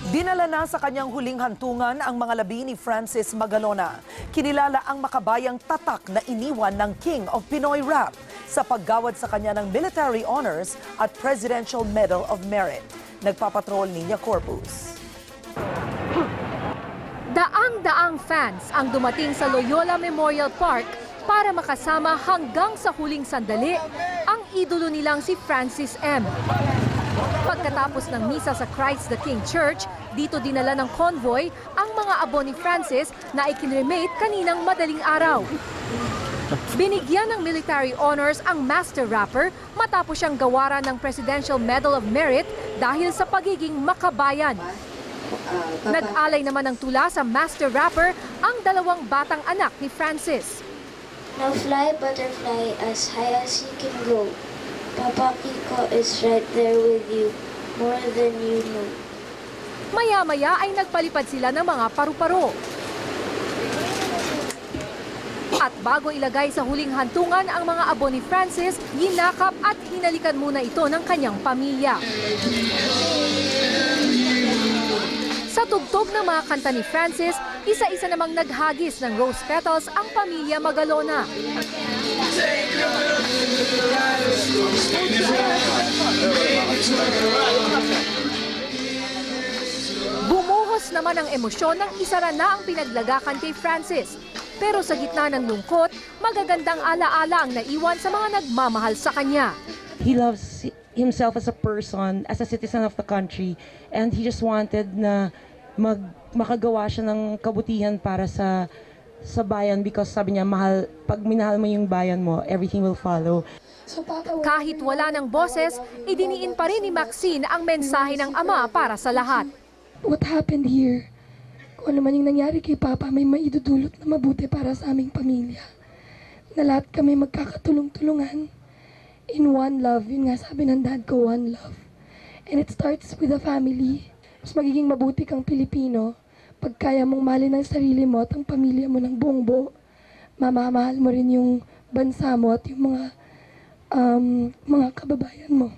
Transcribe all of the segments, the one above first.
Dinala na sa kanyang huling hantungan ang mga labi ni Francis Magalona. Kinilala ang makabayang tatak na iniwan ng King of Pinoy Rap sa paggawad sa kanya ng Military Honors at Presidential Medal of Merit. Nagpapatrol Nina Corpus. Daang-daang fans ang dumating sa Loyola Memorial Park para makasama hanggang sa huling sandali ang idolo nilang si Francis M. Pagkatapos ng misa sa Christ the King Church, dito dinala ng convoy ang mga abo ni Francis na ikinremate kaninang madaling araw. Binigyan ng military honors ang master rapper matapos siyang gawaran ng Presidential Medal of Merit dahil sa pagiging makabayan. Nag-alay naman ng tula sa master rapper ang dalawang batang anak ni Francis. Now fly, butterfly, as high as you can go. Papa Kiko is right there with you, more than you know. Maya-maya ay nagpalipad sila ng mga paru-paro. At bago ilagay sa huling hantungan ang mga abo ni Francis, yinakap at hinalikan muna ito ng kanyang pamilya. Sa tugtog ng mga kanta ni Francis, isa-isa namang naghagis ng rose petals ang pamilya Magalona. Bumuhos naman ang emosyon ng isara na ang pinaglagakan kay Francis. Pero sa gitna ng lungkot, magagandang alaala ang naiwan sa mga nagmamahal sa kanya. He loves himself as a person, as a citizen of the country, and he just wanted na makagawa siya ng kabutihan para sa bayan because sabi niya, pag minahal mo yung bayan mo, everything will follow. Kahit wala ng boses, idiniin pa rin ni Maxine ang mensahe ng ama para sa lahat. What happened here? Kung ano man yung nangyari kay Papa, may maidudulot na mabuti para sa aming pamilya. Na lahat kami magkakatulong-tulungan. In one love, yun nga sabi ng dad ko, one love. And it starts with the family. Mas magiging mabuti kang Pilipino pag kaya mong mahalin ang sarili mo at ang pamilya mo ng buong buo. Mamamahal mo rin yung bansa mo at yung mga kababayan mo.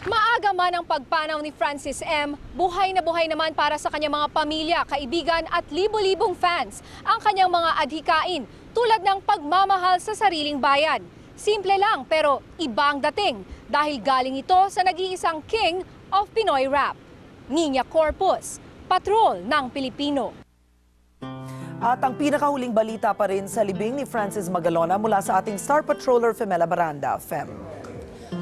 Maaga man ang pagpanaw ni Francis M., buhay na buhay naman para sa kanyang mga pamilya, kaibigan at libo-libong fans ang kanyang mga adhikain tulad ng pagmamahal sa sariling bayan. Simple lang pero iba ang dating dahil galing ito sa nag-iisang King of Pinoy Rap. Nina Corpus, Patrol ng Pilipino. At ang pinakahuling balita pa rin sa libing ni Francis Magalona mula sa ating Star Patroller Femela Baranda, Fem.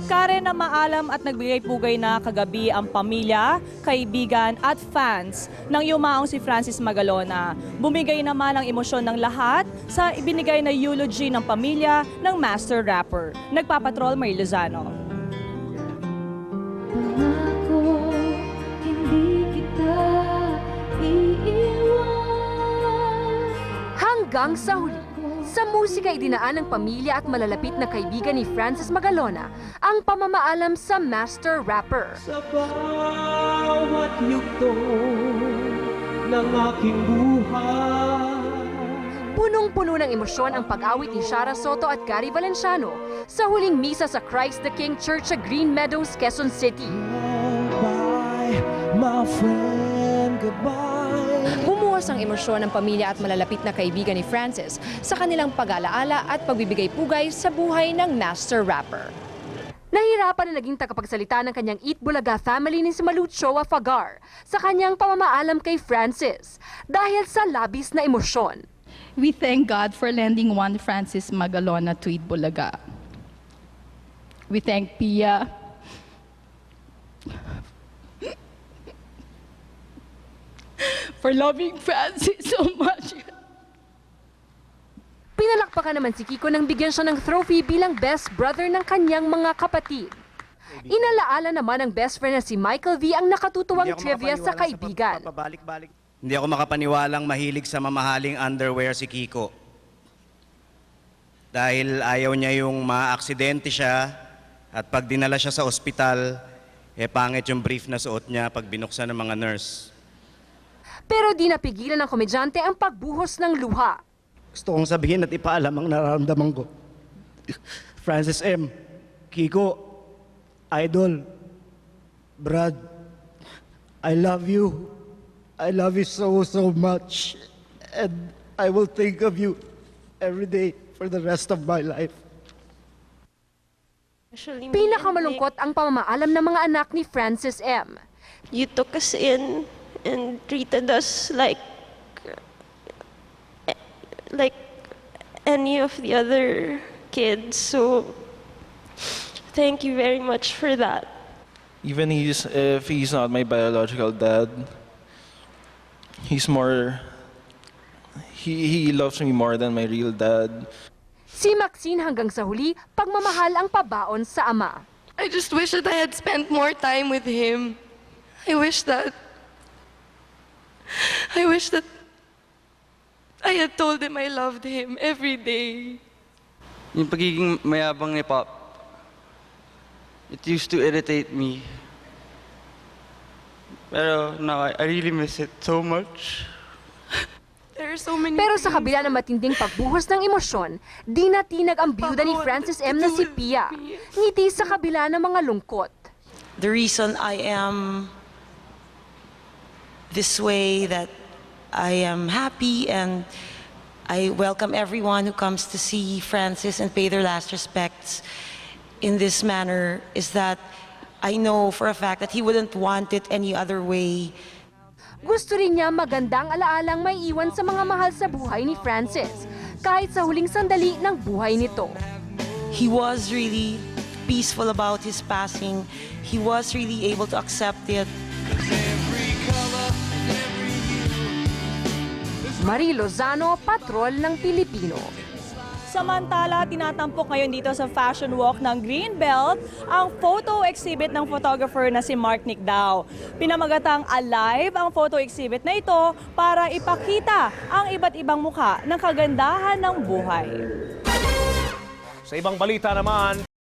Karen na maalam at nagbigay-pugay na kagabi ang pamilya, kaibigan at fans ng yumaong si Francis Magalona. Bumigay naman ang emosyon ng lahat sa ibinigay na eulogy ng pamilya ng master rapper. Nagpapatrol May Lozano. Pangako, hindi kita iiwan. Hanggang sa huli, sa musika idinaan ng pamilya at malalapit na kaibigan ni Francis Magalona ang pamamaalam sa master rapper. Sa bawat yugto ng aking buhay. Punong-puno ng emosyon ang pag-awit ni Shara Soto at Gary Valenciano sa huling misa sa Christ the King Church sa Green Meadows, Quezon City. Goodbye, my friend, goodbye. Bumuhos ang emosyon ng pamilya at malalapit na kaibigan ni Francis sa kanilang pag-alaala at pagbibigay-pugay sa buhay ng master rapper. Nahirapan na naging tagapagsalita ng kanyang Eat Bulaga family ni si Malucho Afagar sa kanyang pamamaalam kay Francis dahil sa labis na emosyon. We thank God for lending one Francis Magalona to Eat Bulaga. We thank Pia for loving Francis so much. Pinalakpakan naman si Kiko nang bigyan siya ng trophy bilang best brother ng kanyang mga kapatid. Inalaala naman ng best friend na si Michael V ang nakatutuwang trivia sa kaibigan. Hindi ako makapaniwalang mahilig sa mamahaling underwear si Kiko. Dahil ayaw niya yung maaksidente siya at pag dinala siya sa ospital, pangit yung brief na suot niya pag binuksan ng mga nurse. Pero di napigilan ng komedyante ang pagbuhos ng luha. Gusto kong sabihin at ipaalam ang nararamdaman ko. Francis M., Kiko, idol, Brad, I love you. I love you so, so much. And I will think of you every day for the rest of my life. Pinakamalungkot ang pamamaalam ng mga anak ni Francis M. You took us in and treated us like any of the other kids. So thank you very much for that. Even if he's not my biological dad, he's more, he loves me more than my real dad. Si Maxine hanggang sa huli, pagmamahal ang pabaon sa ama. I just wish that I had spent more time with him. I wish that I had told him I loved him every day. Yung pagiging mayabang ni Pop, it used to irritate me. Pero now I really miss it so much. There are so many Pero sa kabila ng matinding pagbuhos ng emosyon, di natinag ang biyuda ni Francis M. na si Pia. Ngiti sa kabila ng mga lungkot. The reason I am this way, that I am happy and I welcome everyone who comes to see Francis and pay their last respects in this manner, is that I know for a fact that he wouldn't want it any other way. Gusto rin niya magandang alaalang may iwan sa mga mahal sa buhay ni Francis, kahit sa huling sandali ng buhay nito. He was really peaceful about his passing. He was really able to accept it. Marie Lozano, Patrol ng Pilipino. Samantala, tinatampok ngayon dito sa Fashion Walk ng Greenbelt ang photo exhibit ng photographer na si Mark Nicdao. Pinamagatang Alive ang photo exhibit na ito para ipakita ang iba't ibang mukha ng kagandahan ng buhay. Sa ibang balita naman,